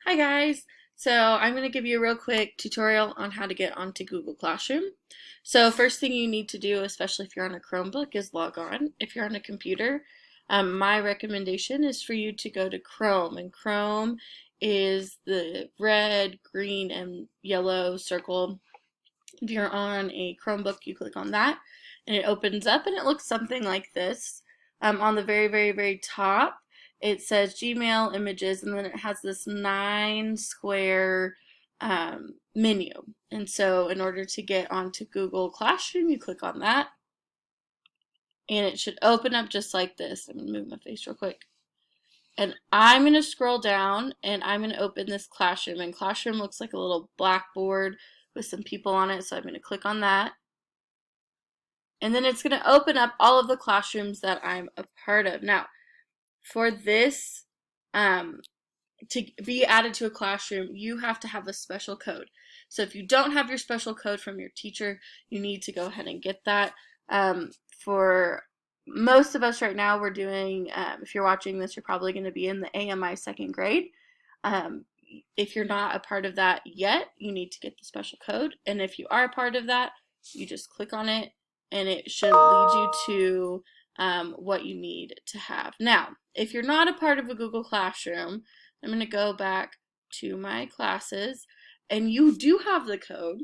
Hi guys! So I'm going to give you a real quick tutorial on how to get onto Google Classroom. So first thing you need to do, especially if you're on a Chromebook, is log on. If you're on a computer, my recommendation is for you to go to Chrome, and Chrome is the red, green, and yellow circle. If you're on a Chromebook, you click on that, and it opens up, and it looks something like this. On the very top, it says Gmail, images, and then it has this 9 square menu. And so in order to get onto Google Classroom, you click on that, and it should open up just like this. I'm going to move my face real quick. And I'm going to scroll down, and I'm going to open this Classroom. And Classroom looks like a little blackboard with some people on it, so I'm going to click on that. And then it's going to open up all of the classrooms that I'm a part of. Now, for this to be added to a classroom, you have to have a special code. So if you don't have your special code from your teacher, you need to go ahead and get that. For most of us right now, we're doing, if you're watching this, you're probably going to be in the AMI second grade. If you're not a part of that yet, you need to get the special code. And if you are a part of that, you just click on it, and it should lead you to what you need to have. Now, if you're not a part of a Google Classroom, I'm going to go back to my classes, and you do have the code.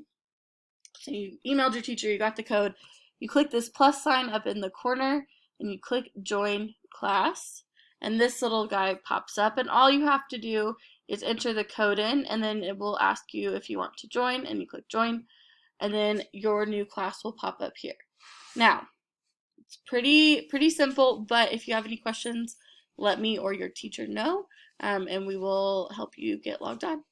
So you emailed your teacher, you got the code. You click this plus sign up in the corner, and you click join class, and this little guy pops up, and all you have to do is enter the code in, and then it will ask you if you want to join, and you click join, and then your new class will pop up here. Now, it's pretty simple, but if you have any questions, let me or your teacher know, and we will help you get logged on.